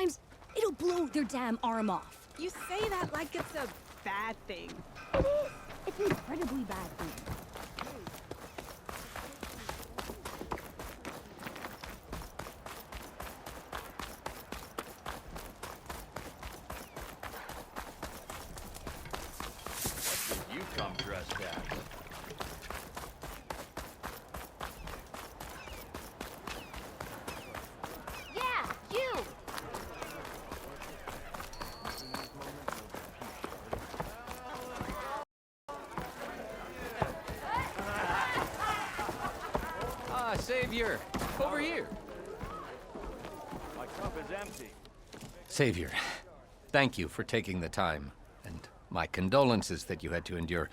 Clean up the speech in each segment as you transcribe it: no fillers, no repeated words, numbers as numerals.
Sometimes it'll blow their damn arm off. You say that like it's a bad thing. It is. It's an incredibly bad thing. You come dressed as. Yeah, you! Ah, Savior! Over here! My cup is empty. Savior, thank you for taking the time, and my condolences that you had to endure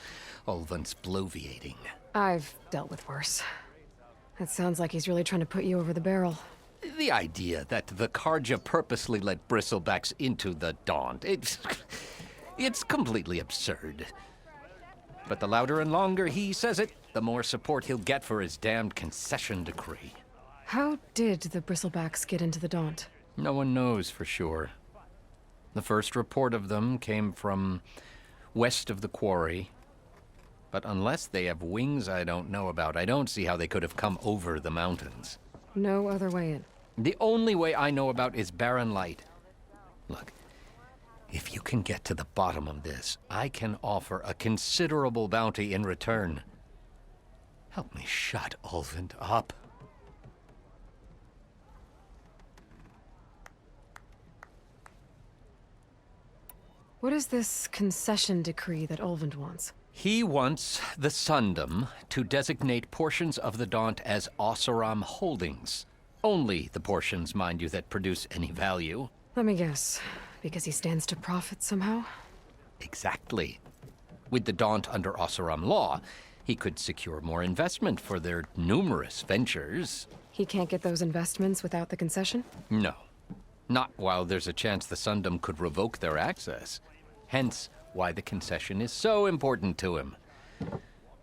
Ulvund's bloviating. I've dealt with worse. It sounds like he's really trying to put you over the barrel. The idea that the Carja purposely let Bristlebacks into the Daunt, it's completely absurd. But the louder and longer he says it, the more support he'll get for his damned concession decree. How did the Bristlebacks get into the Daunt? No one knows for sure. The first report of them came from west of the quarry. But unless they have wings I don't know about, I don't see how they could have come over the mountains. No other way in. The only way I know about is Barren Light. Look, if you can get to the bottom of this, I can offer a considerable bounty in return. Help me shut Ulvund up. What is this concession decree that Ulvund wants? He wants the Sundom to designate portions of the Daunt as Oseram holdings. Only the portions, mind you, that produce any value. Let me guess. Because he stands to profit somehow? Exactly. With the Daunt under Oseram law, he could secure more investment for their numerous ventures. He can't get those investments without the concession? No. Not while there's a chance the Sundom could revoke their access. Hence, why the concession is so important to him.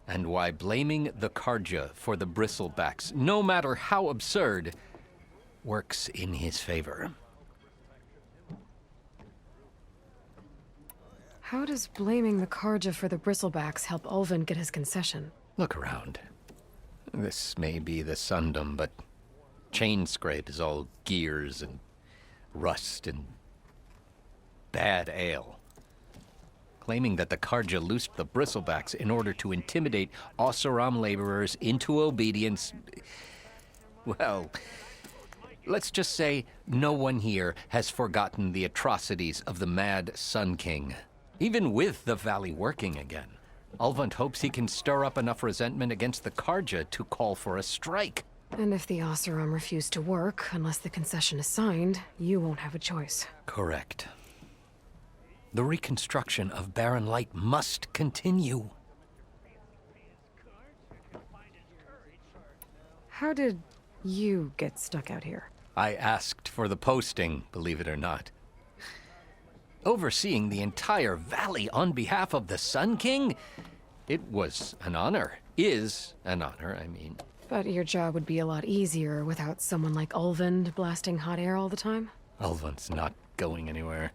And why blaming the Carja for the Bristlebacks, no matter how absurd, works in his favor. How does blaming the Carja for the Bristlebacks help Ulvund get his concession? Look around. This may be the Sundom, but Chainscrape is all gears and rust and bad ale. Claiming that the Carja loosed the Bristlebacks in order to intimidate Oseram laborers into obedience. Well, let's just say no one here has forgotten the atrocities of the mad Sun King. Even with the valley working again, Ulvund hopes he can stir up enough resentment against the Carja to call for a strike. And if the Oseram refuse to work, unless the concession is signed, you won't have a choice. Correct. The reconstruction of Barren Light must continue. How did you get stuck out here? I asked for the posting, believe it or not. Overseeing the entire valley on behalf of the Sun King? It was an honor. Is an honor, I mean. But your job would be a lot easier without someone like Ulvund blasting hot air all the time? Ulvund's not going anywhere.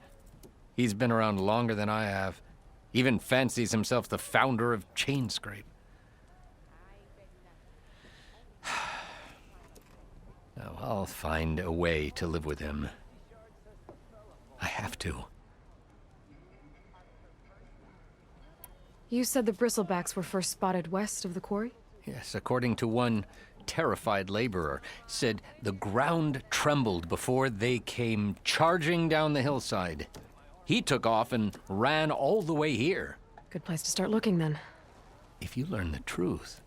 He's been around longer than I have. Even fancies himself the founder of Chainscrape. Now, I'll find a way to live with him. I have to. You said the Bristlebacks were first spotted west of the quarry? Yes, according to one terrified laborer, said the ground trembled before they came charging down the hillside. He took off and ran all the way here. Good place to start looking, then. If you learn the truth,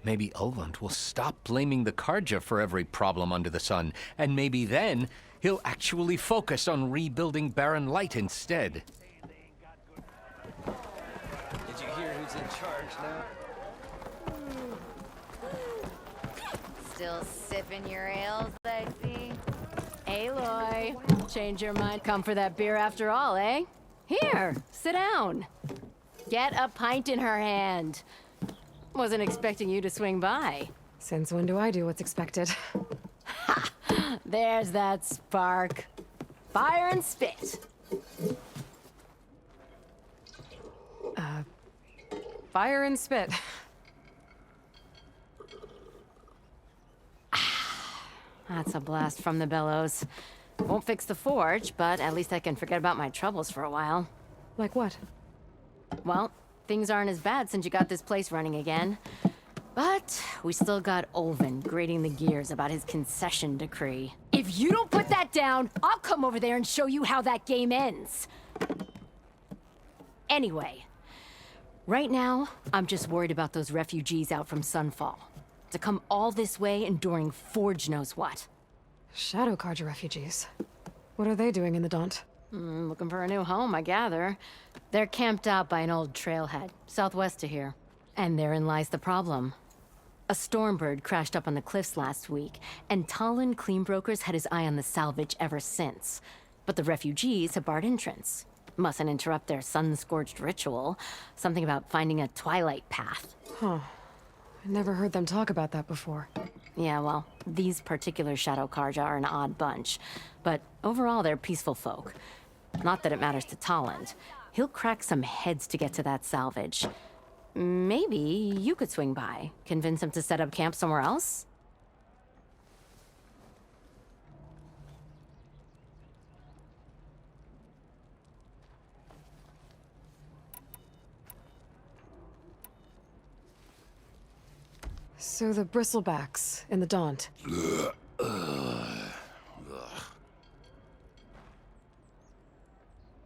maybe Ulvund will stop blaming the Carja for every problem under the sun, and maybe then he'll actually focus on rebuilding Barren Light instead. Did you hear who's in charge now? Still sipping your ales, I see. Aloy, change your mind. Come for that beer after all, eh? Here, sit down. Get a pint in her hand. Wasn't expecting you to swing by. Since when do I do what's expected? There's that spark. Fire and spit. Fire and spit. That's a blast from the bellows. Won't fix the forge, but at least I can forget about my troubles for a while. Like what? Well, things aren't as bad since you got this place running again. But we still got Olvin grating the gears about his concession decree. If you don't put that down, I'll come over there and show you how that game ends. Anyway, right now, I'm just worried about those refugees out from Sunfall. To come all this way enduring Forge knows what. Shadow Carja refugees. What are they doing in the Daunt? Looking for a new home, I gather. They're camped out by an old trailhead, southwest of here. And therein lies the problem. A Stormbird crashed up on the cliffs last week, and Talon Cleanbrokers had his eye on the salvage ever since. But the refugees have barred entrance. Mustn't interrupt their sun-scorched ritual. Something about finding a twilight path. I never heard them talk about that before. Yeah, well, these particular Shadow Carja are an odd bunch. But overall, they're peaceful folk. Not that it matters to Talon. He'll crack some heads to get to that salvage. Maybe you could swing by, convince him to set up camp somewhere else? So the Bristlebacks in the Daunt.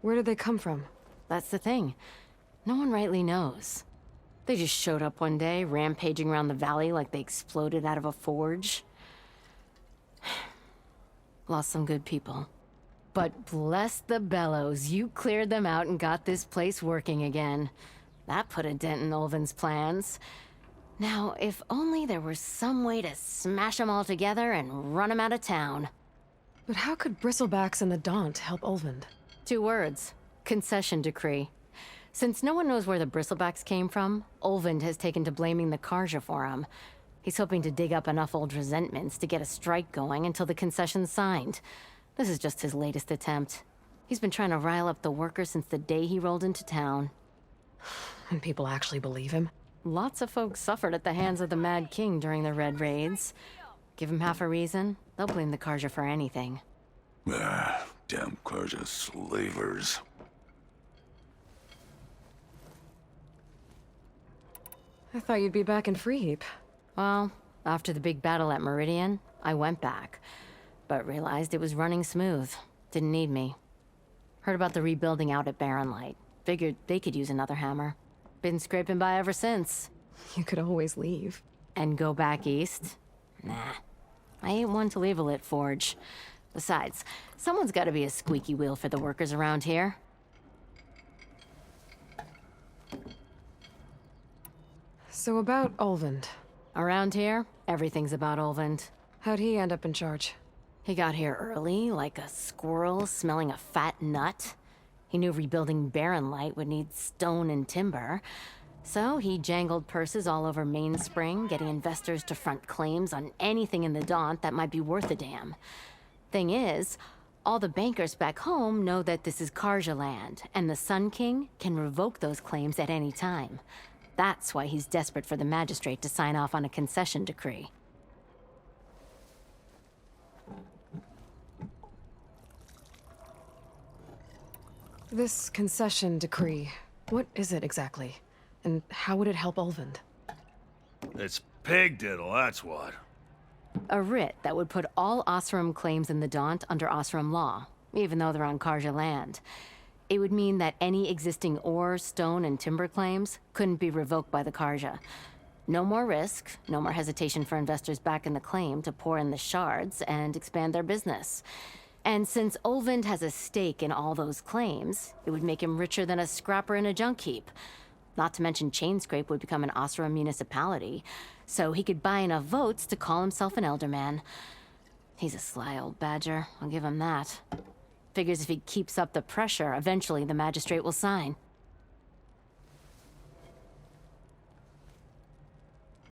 Where did they come from? That's the thing. No one rightly knows. They just showed up one day, rampaging around the valley like they exploded out of a forge. Lost some good people. But bless the bellows, you cleared them out and got this place working again. That put a dent in Olvin's plans. Now, if only there were some way to smash them all together and run them out of town. But how could Bristlebacks in the Daunt help Olvind? 2 words. Concession decree. Since no one knows where the Bristlebacks came from, Olvind has taken to blaming the Carja for him. He's hoping to dig up enough old resentments to get a strike going until the concession's signed. This is just his latest attempt. He's been trying to rile up the workers since the day he rolled into town. And people actually believe him? Lots of folks suffered at the hands of the Mad King during the Red Raids. Give him half a reason, they'll blame the Carja for anything. Damn Carja slavers. I thought you'd be back in Freeheap. Well, after the big battle at Meridian, I went back, but realized it was running smooth. Didn't need me. Heard about the rebuilding out at Barren Light. Figured they could use another hammer. Been scraping by ever since. You could always leave. And go back east? Nah. I ain't one to leave a lit forge. Besides, someone's gotta be a squeaky wheel for the workers around here. So about Olvind. Around here, everything's about Olvind. How'd he end up in charge? He got here early, like a squirrel smelling a fat nut. He knew rebuilding Barren Light would need stone and timber. So he jangled purses all over Mainspring, getting investors to front claims on anything in the Daunt that might be worth a damn. Thing is, all the bankers back home know that this is Carja land, and the Sun King can revoke those claims at any time. That's why he's desperate for the magistrate to sign off on a concession decree. This concession decree, what is it exactly? And how would it help Olvind? It's pig diddle, that's what. A writ that would put all Oseram claims in the Daunt under Oseram law, even though they're on Carja land. It would mean that any existing ore, stone, and timber claims couldn't be revoked by the Carja. No more risk, no more hesitation for investors back in the claim to pour in the shards and expand their business. And since Olvind has a stake in all those claims, it would make him richer than a scrapper in a junk heap. Not to mention Chainscrape would become an Oseram municipality, so he could buy enough votes to call himself an Elderman. He's a sly old badger, I'll give him that. Figures if he keeps up the pressure, eventually the magistrate will sign.